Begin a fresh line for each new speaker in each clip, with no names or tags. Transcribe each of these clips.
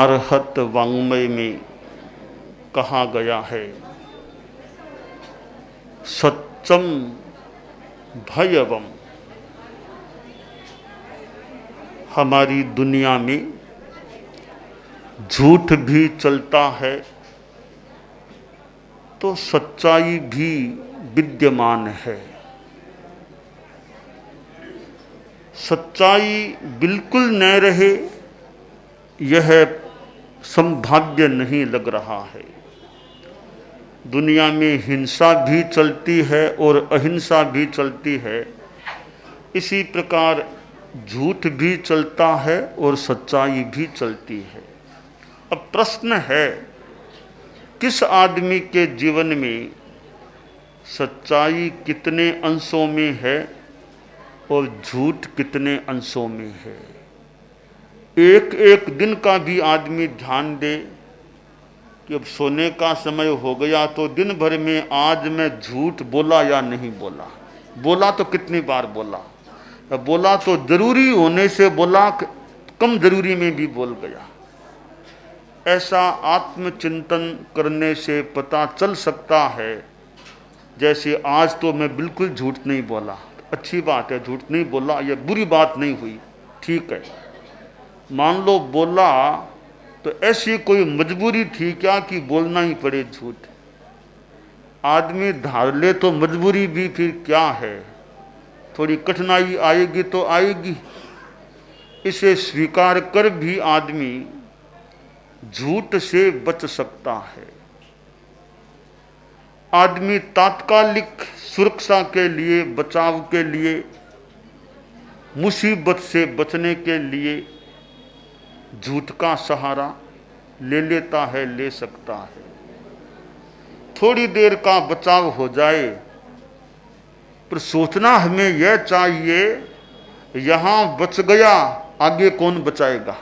अरहत वाङ्मय में कहा गया है, सत्यम भयवम। हमारी दुनिया में झूठ भी चलता है तो सच्चाई भी विद्यमान है। सच्चाई बिल्कुल न रहे यह संभाव्य नहीं लग रहा है। दुनिया में हिंसा भी चलती है और अहिंसा भी चलती है, इसी प्रकार झूठ भी चलता है और सच्चाई भी चलती है। अब प्रश्न है, किस आदमी के जीवन में सच्चाई कितने अंशों में है और झूठ कितने अंशों में है। एक एक दिन का भी आदमी ध्यान दे कि अब सोने का समय हो गया तो दिन भर में आज मैं झूठ बोला या नहीं बोला। बोला तो कितनी बार बोला, बोला तो जरूरी होने से बोला, कम जरूरी में भी बोल गया। ऐसा आत्मचिंतन करने से पता चल सकता है। जैसे आज तो मैं बिल्कुल झूठ नहीं बोला, अच्छी बात है, झूठ नहीं बोला, यह बुरी बात नहीं हुई, ठीक है। मान लो बोला तो ऐसी कोई मजबूरी थी क्या कि बोलना ही पड़े झूठ। आदमी धार ले तो मजबूरी भी फिर क्या है, थोड़ी कठिनाई आएगी तो आएगी। इसे स्वीकार कर भी आदमी झूठ से बच सकता है। आदमी तात्कालिक सुरक्षा के लिए, बचाव के लिए, मुसीबत से बचने के लिए झूठ का सहारा ले लेता है, ले सकता है। थोड़ी देर का बचाव हो जाए, पर सोचना हमें यह चाहिए, यहां बच गया आगे कौन बचाएगा।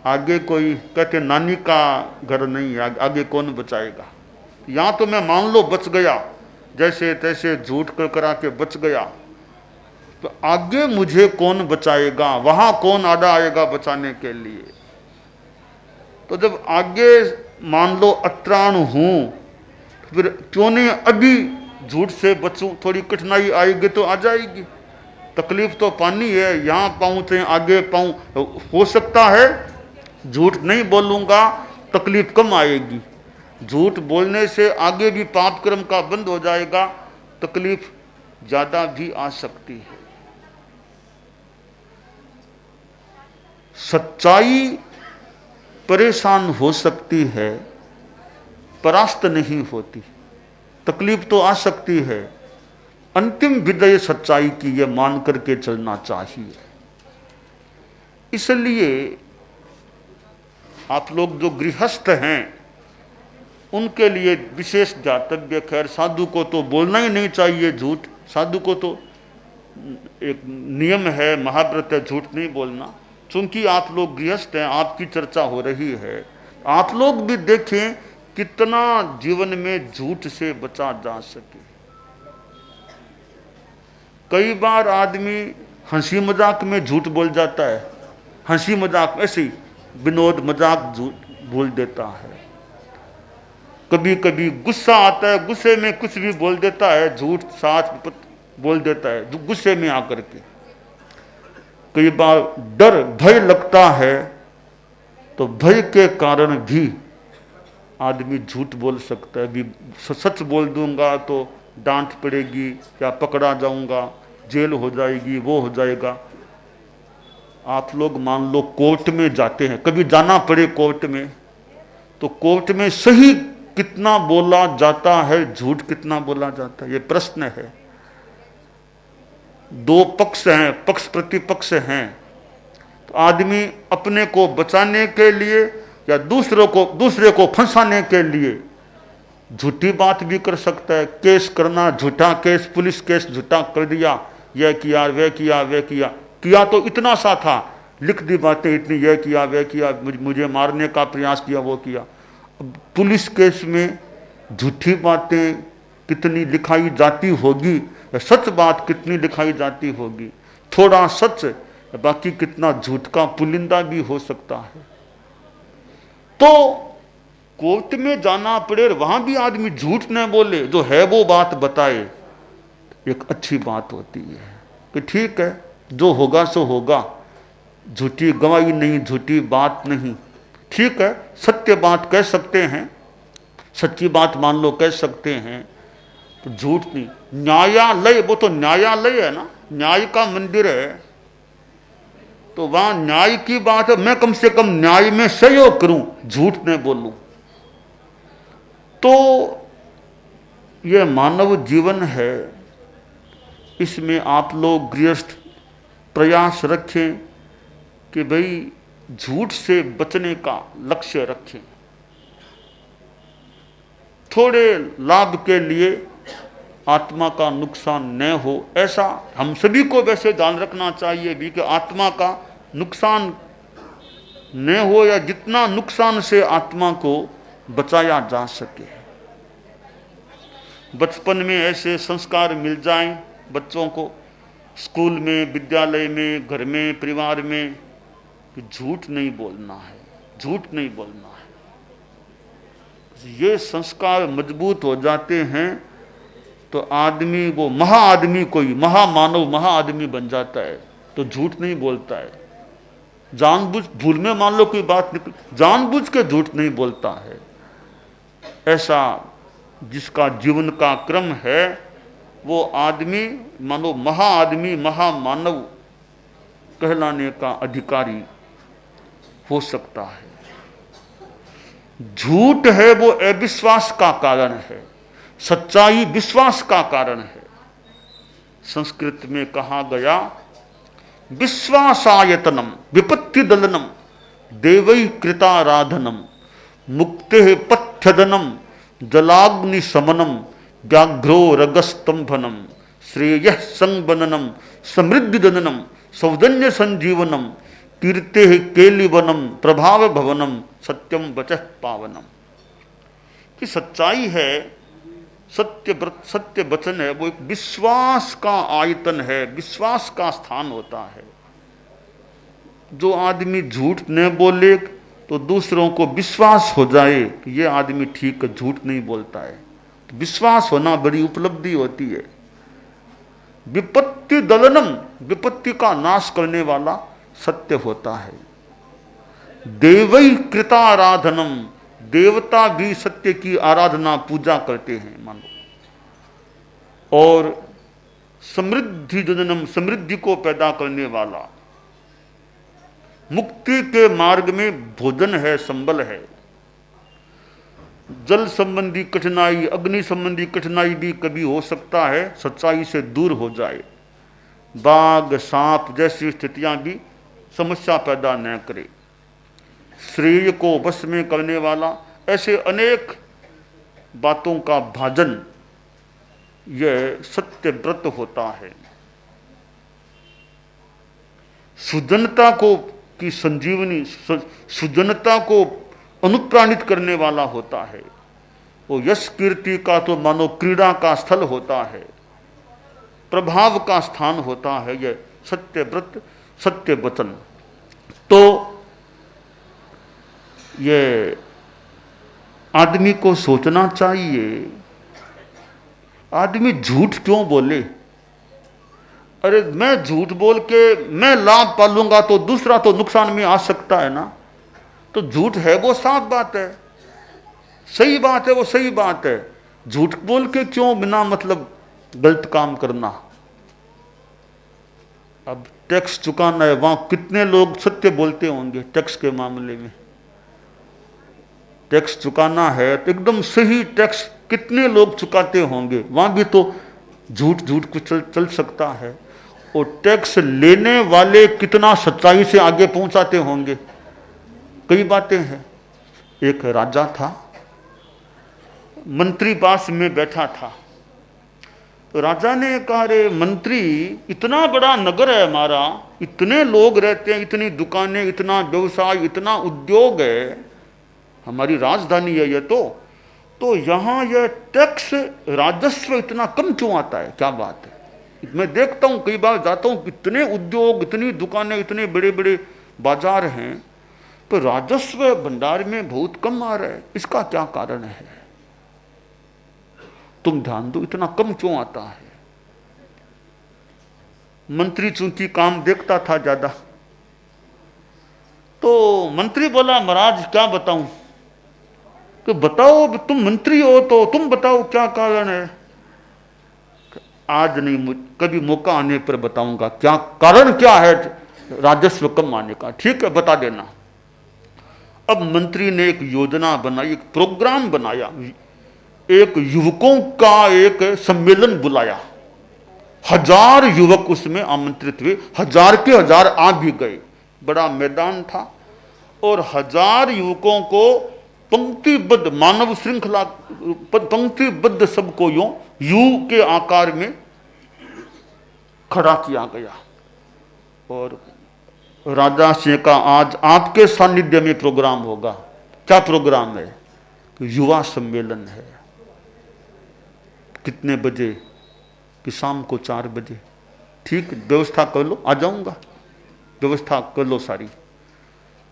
आगे कोई कहते नानी का घर नहीं, आगे कौन बचाएगा। यहाँ तो मैं मान लो बच गया, जैसे तैसे झूठ कर करा के बच गया, तो आगे मुझे कौन बचाएगा, वहां कौन आड़ा आएगा बचाने के लिए। तो जब आगे मान लो अत्राण हूं, फिर क्यों नहीं अभी झूठ से बचूं। थोड़ी कठिनाई आएगी तो आ जाएगी, तकलीफ तो पानी है, यहां पाऊं तो आगे पाऊं। हो सकता है झूठ नहीं बोलूंगा, तकलीफ कम आएगी। झूठ बोलने से आगे भी पाप कर्म का बंद हो जाएगा, तकलीफ ज्यादा भी आ सकती है। सच्चाई परेशान हो सकती है, परास्त नहीं होती। तकलीफ तो आ सकती है, अंतिम विजय सच्चाई की यह मान करके चलना चाहिए। इसलिए आप लोग जो गृहस्थ हैं उनके लिए विशेष ध्यातव्य। खैर साधु को तो बोलना ही नहीं चाहिए झूठ, साधु को तो एक नियम है, महाव्रत है, झूठ नहीं बोलना। चूंकि आप लोग गृहस्थ हैं, आपकी चर्चा हो रही है, आप लोग भी देखें कितना जीवन में झूठ से बचा जा सके। कई बार आदमी हंसी मजाक में झूठ बोल जाता है, हंसी मजाक ऐसे ही विनोद मजाक झूठ बोल देता है। कभी कभी गुस्सा आता है, गुस्से में कुछ भी बोल देता है, झूठ साच बोल देता है गुस्से में आकर के। कई बार डर भय लगता है तो भय के कारण भी आदमी झूठ बोल सकता है। भी सच बोल दूंगा तो डांट पड़ेगी या पकड़ा जाऊंगा, जेल हो जाएगी, वो हो जाएगा। आप लोग मान लो कोर्ट में जाते हैं, कभी जाना पड़े कोर्ट में, तो कोर्ट में सही कितना बोला जाता है, झूठ कितना बोला जाता है, ये प्रश्न है। दो पक्ष हैं, पक्ष प्रतिपक्ष हैं, तो आदमी अपने को बचाने के लिए या दूसरे को फंसाने के लिए झूठी बात भी कर सकता है। केस करना, झूठा केस, पुलिस केस झूठा कर दिया, यह किया वे किया वे किया, किया तो इतना सा था, लिख दी बातें इतनी, यह किया वे किया, मुझे मारने का प्रयास किया, वो किया। पुलिस केस में झूठी बातें कितनी लिखाई जाती होगी, सच बात कितनी लिखाई जाती होगी। थोड़ा सच बाकी कितना झूठ का पुलिंदा भी हो सकता है। तो कोर्ट में जाना पड़े, वहां भी आदमी झूठ न बोले, जो है वो बात बताए, एक अच्छी बात होती है कि ठीक है जो होगा सो होगा, झूठी गवाही नहीं, झूठी बात नहीं, ठीक है सत्य बात कह सकते हैं, सच्ची बात मान लो कह सकते हैं, तो झूठ नहीं। न्यायालय, वो तो न्यायालय है ना, न्याय का मंदिर है, तो वहां न्याय की बात है, मैं कम से कम न्याय में सहयोग करूं, झूठ नहीं बोलूं। तो यह मानव जीवन है, इसमें आप लोग गृहस्थ प्रयास रखें कि भाई झूठ से बचने का लक्ष्य रखें। थोड़े लाभ के लिए आत्मा का नुकसान न हो, ऐसा हम सभी को वैसे ध्यान रखना चाहिए भी कि आत्मा का नुकसान न हो, या जितना नुकसान से आत्मा को बचाया जा सके। बचपन में ऐसे संस्कार मिल जाएं बच्चों को, स्कूल में, विद्यालय में, घर में, परिवार में, कि झूठ नहीं बोलना है, झूठ नहीं बोलना है। ये संस्कार मजबूत हो जाते हैं तो आदमी, वो महाआदमी, कोई महामानव, महाआदमी बन जाता है, तो झूठ नहीं बोलता है। जानबूझ, भूल में मान लो कोई बात निकल, जानबूझ के झूठ नहीं बोलता है। ऐसा जिसका जीवन का क्रम है, वो आदमी मानो महाआदमी, महामानव कहलाने का अधिकारी हो सकता है। झूठ है वो अविश्वास का कारण है, सच्चाई विश्वास का कारण है। संस्कृत में कहा गया, विश्वासायतनम विपत्ति दलनम देवै कृताराधनम मुक्ते पथ्यदनम जलाग्नि समनम व्याघ्रो रगस्तंभनम श्रेयः संबननम समृद्धि दननम सौजन्य संजीवनम कीर्ते केलिवनम प्रभाव भवनम सत्यम वचः पावनम। कि सच्चाई है, सत्य व्रत, सत्य वचन है, वो एक विश्वास का आयतन है, विश्वास का स्थान होता है। जो आदमी झूठ न बोले तो दूसरों को विश्वास हो जाए कि ये आदमी ठीक है, झूठ नहीं बोलता है, तो विश्वास होना बड़ी उपलब्धि होती है। विपत्ति दलनम, विपत्ति का नाश करने वाला सत्य होता है। देवै कृताराधनम, देवता भी सत्य की आराधना पूजा करते हैं मानो। और समृद्धि जननम, समृद्धि को पैदा करने वाला, मुक्ति के मार्ग में भोजन है, संबल है। जल संबंधी कठिनाई, अग्नि संबंधी कठिनाई भी कभी हो सकता है, सच्चाई से दूर हो जाए। बाघ, सांप जैसी स्थितियां भी समस्या पैदा न करे। श्रेय को वश में करने वाला, ऐसे अनेक बातों का भाजन यह सत्य व्रत होता है। सुजनता को की संजीवनी, सुजनता को अनुप्राणित करने वाला होता है। वो यश कीर्ति का तो मानो क्रीड़ा का स्थल होता है, प्रभाव का स्थान होता है यह सत्य व्रत, सत्य वचन। तो ये आदमी को सोचना चाहिए, आदमी झूठ क्यों बोले? अरे मैं झूठ बोल के मैं लाभ पालूंगा तो दूसरा तो नुकसान में आ सकता है ना। तो झूठ है वो साफ बात है, सही बात है, वो सही बात है। झूठ बोल के क्यों बिना मतलब गलत काम करना? अब टैक्स चुकाना है, वहां कितने लोग सत्य बोलते होंगे टैक्स के मामले में? टैक्स चुकाना है तो एकदम सही टैक्स कितने लोग चुकाते होंगे? वहां भी तो झूठ झूठ कुछ चल सकता है। और टैक्स लेने वाले कितना सच्चाई से आगे पहुंचाते होंगे? कई बातें हैं। एक राजा था, मंत्री पास में बैठा था, तो राजा ने कहा, रे मंत्री, इतना बड़ा नगर है हमारा, इतने लोग रहते हैं, इतनी दुकानें, इतना व्यवसाय, इतना उद्योग है, हमारी राजधानी है ये तो यहाँ यह टैक्स राजस्व इतना कम क्यों आता है? क्या बात है? मैं देखता हूँ, कई बार जाता हूँ, इतने उद्योग, इतनी दुकानें, इतने बड़े बड़े बाजार हैं, पर राजस्व भंडार में बहुत कम आ रहा है, इसका क्या कारण है? तुम ध्यान दो, इतना कम क्यों आता है? मंत्री चूंकि काम देखता था ज्यादा, तो मंत्री बोला महाराज क्या बताऊं? तो बताओ, तुम मंत्री हो तो तुम बताओ क्या कारण है। आज नहीं, कभी मौका आने पर बताऊंगा क्या कारण क्या है राजस्व कम आने का। ठीक है, बता देना। अब मंत्री ने एक योजना बनाई, एक प्रोग्राम बनाया, एक युवकों का एक सम्मेलन बुलाया। 1000 युवक उसमें आमंत्रित हुए, 1000 के 1000 आ भी गए। बड़ा मैदान था और 1000 युवकों को पंक्तिबद्ध, मानव श्रृंखला पंक्तिबद्ध सबको यू के आकार में खड़ा किया गया। और राजा से का आज आपके सानिध्य में प्रोग्राम होगा। क्या प्रोग्राम है? युवा सम्मेलन है। कितने बजे? कि शाम को 4 बजे। ठीक, व्यवस्था कर लो, आ जाऊंगा, व्यवस्था कर लो सारी।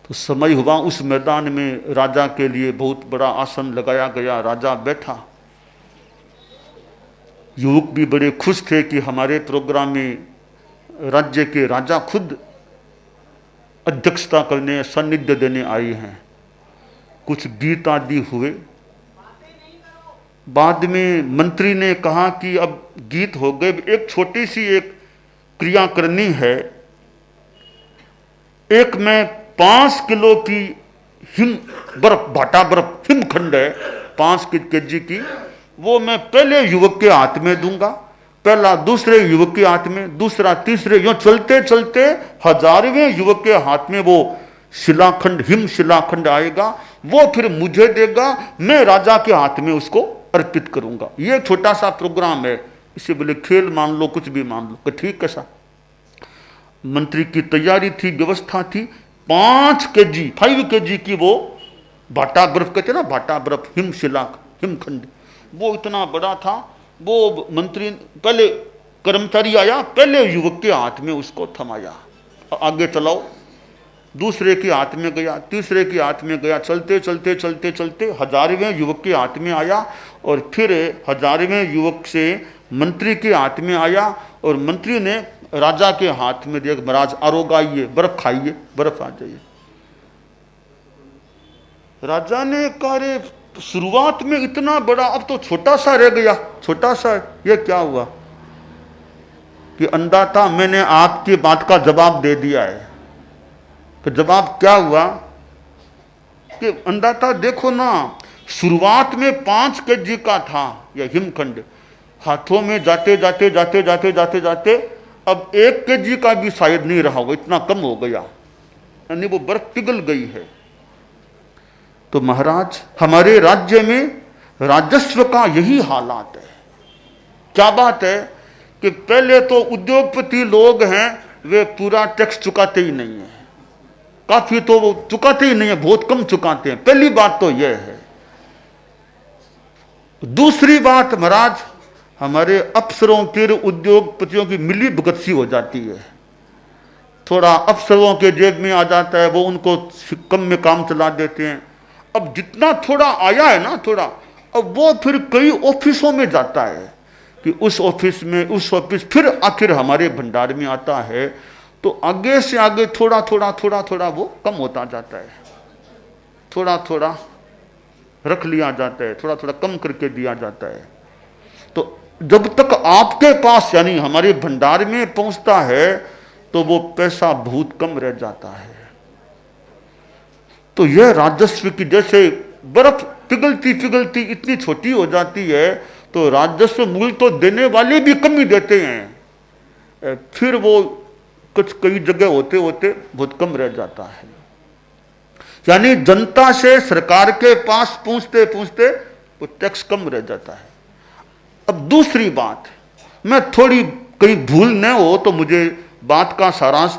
तो समय हुआ, उस मैदान में राजा के लिए बहुत बड़ा आसन लगाया गया। राजा बैठा। युवक भी बड़े खुश थे कि हमारे प्रोग्राम में राज्य के राजा खुद अध्यक्षता करने, सानिध्य देने आए हैं। कुछ गीत आदि हुए। बाद में मंत्री ने कहा कि अब गीत हो गए, एक छोटी सी एक क्रिया करनी है। एक में 5 किलो की हिम बर्फ, भाटा बर्फ, हिमखंड है 5 केजी की, वो मैं पहले युवक के हाथ में दूंगा, पहला दूसरे युवक के हाथ में, दूसरा तीसरे, यूं चलते चलते 1000वें युवक के हाथ में वो शिलाखंड, हिम शिलाखंड आएगा। वो फिर मुझे देगा, मैं राजा के हाथ में उसको अर्पित करूंगा। ये छोटा सा प्रोग्राम है, इसे बोले खेल मान लो, कुछ भी मान लो। ठीक कैसा? मंत्री की तैयारी थी, व्यवस्था थी। 5 केजी की वो भाटा बर्फ कहते ना, भाटा बर्फ, हिमशिला, हिमखंड, वो इतना बड़ा था। वो मंत्री, पहले कर्मचारी आया, पहले युवक के हाथ में उसको थमाया, आगे चलाओ। दूसरे के हाथ में गया, तीसरे के हाथ में गया, चलते चलते चलते चलते 1000वें युवक के हाथ में आया। और फिर 1000वें युवक से मंत्री के हाथ में आया और मंत्री ने राजा के हाथ में दिया, महाराज आरोग आइए, बर्फ खाइए, बर्फ आ जाइए। राजा ने कहा, रे शुरुआत में इतना बड़ा, अब तो छोटा सा रह गया, छोटा सा। ये क्या हुआ? कि अंधा था, मैंने आपकी बात का जवाब दे दिया है। तो जवाब क्या हुआ? कि अंधा था, देखो ना, शुरुआत में 5 केजी का था यह हिमखंड, हाथों में जाते जाते जाते जाते जाते जाते अब 1 केजी का भी शायद नहीं रहा होगा, इतना कम हो गया, यानी वो बर्फ पिघल गई है। तो महाराज, हमारे राज्य में राजस्व का यही हालात है। क्या बात है कि पहले तो उद्योगपति लोग हैं, वे पूरा टैक्स चुकाते ही नहीं है, काफी तो वो चुकाते ही नहीं है, बहुत कम चुकाते हैं। पहली बात तो यह है। दूसरी बात महाराज, हमारे अफसरों के, उद्योगपतियों की मिली भगत सी हो जाती है। थोड़ा अफसरों के जेब में आ जाता है, वो उनको कम में काम चला देते हैं। अब जितना थोड़ा आया है ना, थोड़ा, अब वो फिर कई ऑफिसों में जाता है कि उस ऑफिस में, उस ऑफिस, फिर आखिर हमारे भंडार में आता है। तो आगे से आगे थोड़ा थोड़ा थोड़ा थोड़ा वो कम होता जाता है, थोड़ा थोड़ा रख लिया जाता है, थोड़ा थोड़ा कम करके दिया जाता है। तो जब तक आपके पास, यानी हमारे भंडार में पहुंचता है, तो वो पैसा बहुत कम रह जाता है। तो यह राजस्व की, जैसे बर्फ पिघलती पिघलती इतनी छोटी हो जाती है, तो राजस्व मूल्य तो देने वाले भी कम ही देते हैं, फिर वो कुछ कई जगह होते होते बहुत कम रह जाता है। यानी जनता से सरकार के पास पहुंचते पहुंचते वो टैक्स कम रह जाता है। अब दूसरी बात, मैं थोड़ी कहीं भूल न हो तो मुझे बात का सारांश,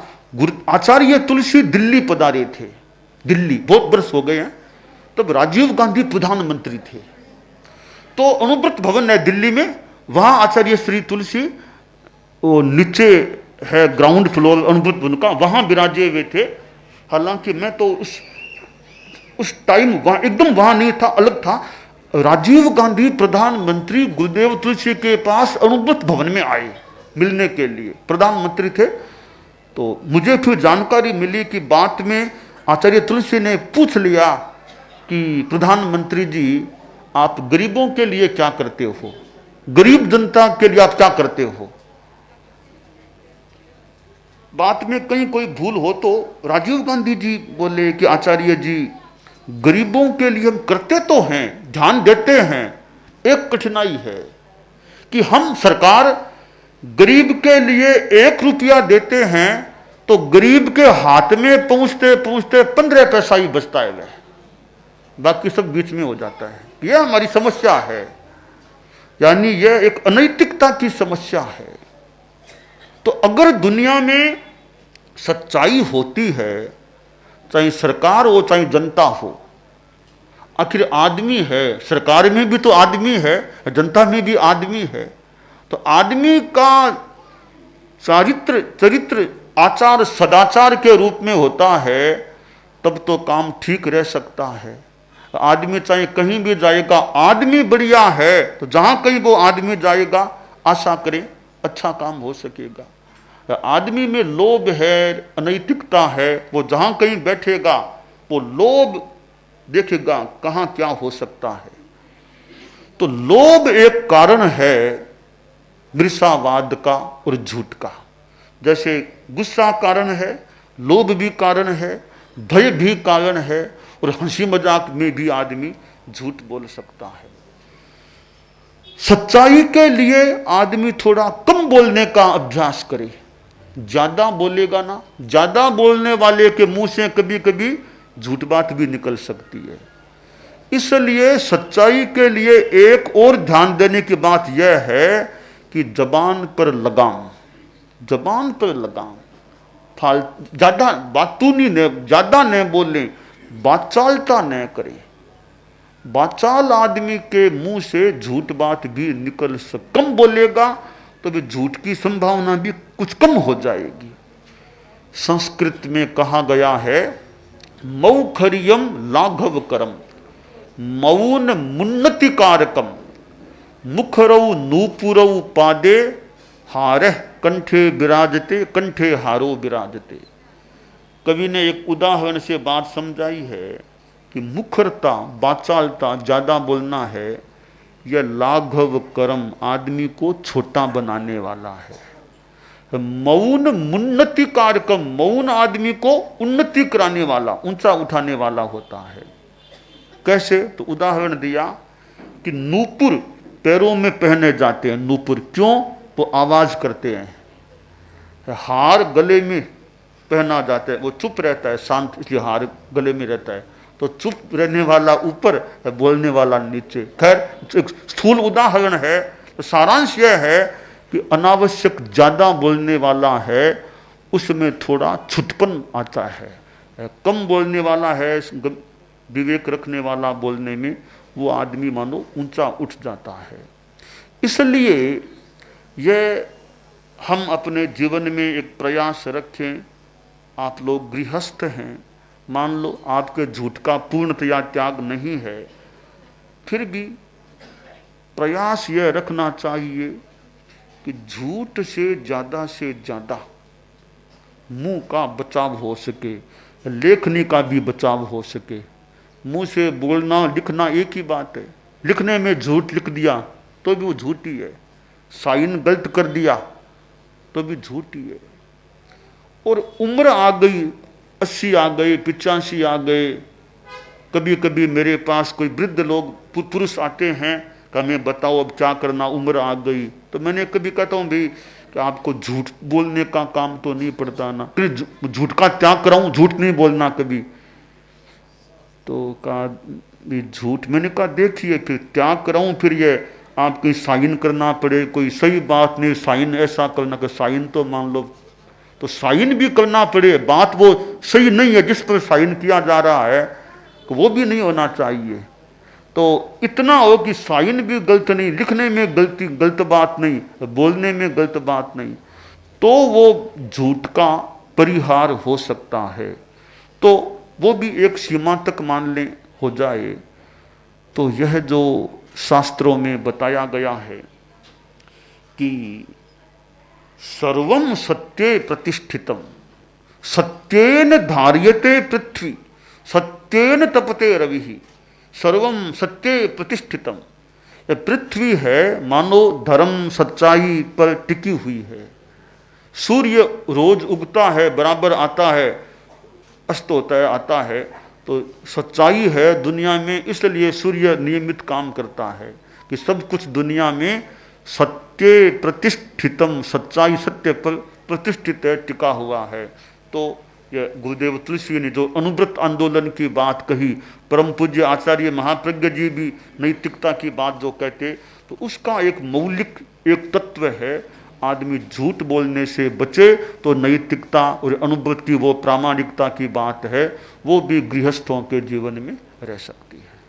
आचार्य तुलसी दिल्ली पधारे थे। दिल्ली, बहुत बरस हो गए हैं, तब राजीव गांधी प्रधानमंत्री थे। तो अनुव्रत भवन है दिल्ली में, वहां आचार्य श्री तुलसी, वो नीचे है ग्राउंड फ्लोर अनुव्रत भवन का, वहां विराजे हुए थे। हालांकि मैं तो उस उस टाइम वहां एकदम वहां नहीं था, अलग था। राजीव गांधी प्रधानमंत्री गुरुदेव तुलसी के पास अनुभूत भवन में आए मिलने के लिए, प्रधानमंत्री थे। तो मुझे फिर जानकारी मिली कि बात में आचार्य तुलसी ने पूछ लिया कि प्रधानमंत्री जी आप गरीबों के लिए क्या करते हो, गरीब जनता के लिए आप क्या करते हो। बात में कहीं कोई भूल हो तो राजीव गांधी जी बोले कि आचार्य जी गरीबों के लिए हम करते तो हैं, ध्यान देते हैं, एक कठिनाई है कि हम सरकार गरीब के लिए 1 रुपया देते हैं तो गरीब के हाथ में पहुंचते पहुंचते 15 पैसा ही बचता है, वह बाकी सब बीच में हो जाता है। यह हमारी समस्या है, यानी यह एक अनैतिकता की समस्या है। तो अगर दुनिया में सच्चाई होती है, चाहे सरकार हो चाहे जनता हो, आखिर आदमी है, सरकार में भी तो आदमी है, जनता में भी आदमी है, तो आदमी का चरित्र आचार सदाचार के रूप में होता है, तब तो काम ठीक रह सकता है। आदमी चाहे कहीं भी जाएगा, आदमी बढ़िया है तो जहां कहीं वो आदमी जाएगा आशा करें अच्छा काम हो सकेगा। आदमी में लोभ है, अनैतिकता है, वो जहां कहीं बैठेगा वो लोभ देखेगा कहां क्या हो सकता है। तो लोभ एक कारण है मृषावाद का और झूठ का। जैसे गुस्सा कारण है, लोभ भी कारण है, भय भी कारण है, और हंसी मजाक में भी आदमी झूठ बोल सकता है। सच्चाई के लिए आदमी थोड़ा कम बोलने का अभ्यास करे। ज्यादा बोलेगा ना, ज्यादा बोलने वाले के मुंह से कभी कभी झूठ बात भी निकल सकती है। इसलिए सच्चाई के लिए एक और ध्यान देने की बात यह है कि जबान पर लगाम, जबान पर लगाम, ज्यादा बातूनी ने ज्यादा न बोले, बाचालता न करे। बाचाल आदमी के मुंह से झूठ बात भी निकल कम बोलेगा तो भी झूठ की संभावना भी कुछ कम हो जाएगी। संस्कृत में कहा गया है मौखरियम लाघव करम मौन मुन्नति कारकम मुखरऊ नूपुरऊ पादे हारह कंठे विराजते कंठे हारो विराजते। कवि ने एक उदाहरण से बात समझाई है कि मुखरता, बाचालता, ज्यादा बोलना है, यह लाघव कर्म आदमी को छोटा बनाने वाला है। मौन मुन्नति कारकम, मौन आदमी को उन्नति कराने वाला, ऊंचा उठाने वाला होता है। कैसे? तो उदाहरण दिया कि नूपुर पैरों में पहने जाते हैं। नूपुर क्यों? वो आवाज करते हैं। हार गले में पहना जाता है, वो चुप रहता है, शांत, इसलिए हार गले में रहता है। तो चुप रहने वाला ऊपर, बोलने वाला नीचे। खैर एक स्थूल उदाहरण है। तो सारांश यह है कि अनावश्यक ज्यादा बोलने वाला है उसमें थोड़ा छुटपन आता है। कम बोलने वाला है, विवेक रखने वाला बोलने में, वो आदमी मानो ऊंचा उठ जाता है। इसलिए यह हम अपने जीवन में एक प्रयास रखें। आप लोग गृहस्थ हैं, मान लो आपके झूठ का पूर्णतया त्याग नहीं है, फिर भी प्रयास यह रखना चाहिए कि झूठ से ज्यादा मुंह का बचाव हो सके, लेखनी का भी बचाव हो सके। मुंह से बोलना लिखना एक ही बात है। लिखने में झूठ लिख दिया तो भी वो झूठी है, साइन गलत कर दिया तो भी झूठी है। और उम्र आ गई, 80 आ गए, 85 आ गए। कभी कभी मेरे पास कोई वृद्ध लोग पुरुष आते हैं कि हमें बताओ अब क्या करना, उम्र आ गई। तो मैंने कभी कहता हूँ भाई कि आपको झूठ बोलने का काम तो नहीं पड़ता ना, फिर झूठ का त्याग कराऊं, झूठ नहीं बोलना कभी। तो कहा झूठ, मैंने कहा देखिए फिर त्याग कराऊं, फिर ये आपकी साइन करना पड़े, कोई सही बात नहीं, साइन ऐसा करना कि साइन तो मान लो, तो साइन भी करना पड़े, बात वो सही नहीं है जिस पर साइन किया जा रहा है, तो वो भी नहीं होना चाहिए। तो इतना हो कि साइन भी गलत नहीं, लिखने में गलत बात नहीं, बोलने में गलत बात नहीं, तो वो झूठ का परिहार हो सकता है। तो वो भी एक सीमा तक मान लें हो जाए, तो यह जो शास्त्रों में बताया गया है कि सर्वम सत्ये प्रतिष्ठितम, सत्येन धार्यते पृथ्वी, सत्येन तपते रवि, सर्वम सत्ये प्रतिष्ठितम। यह पृथ्वी है मानो धर्म सच्चाई पर टिकी हुई है। सूर्य रोज उगता है, बराबर आता है, अस्त होता है, आता है, तो सच्चाई है दुनिया में, इसलिए सूर्य नियमित काम करता है कि सब कुछ दुनिया में सत्य प्रतिष्ठितम, सच्चाई सत्य पर प्रतिष्ठित है, टिका हुआ है। तो यह गुरुदेव तुलसी ने जो अनुव्रत आंदोलन की बात कही, परम पूज्य आचार्य महाप्रज्ञ जी भी नैतिकता की बात जो कहते, तो उसका एक मौलिक एक तत्व है, आदमी झूठ बोलने से बचे तो नैतिकता और अनुव्रत की वो प्रामाणिकता की बात है, वो भी गृहस्थों के जीवन में रह सकती है।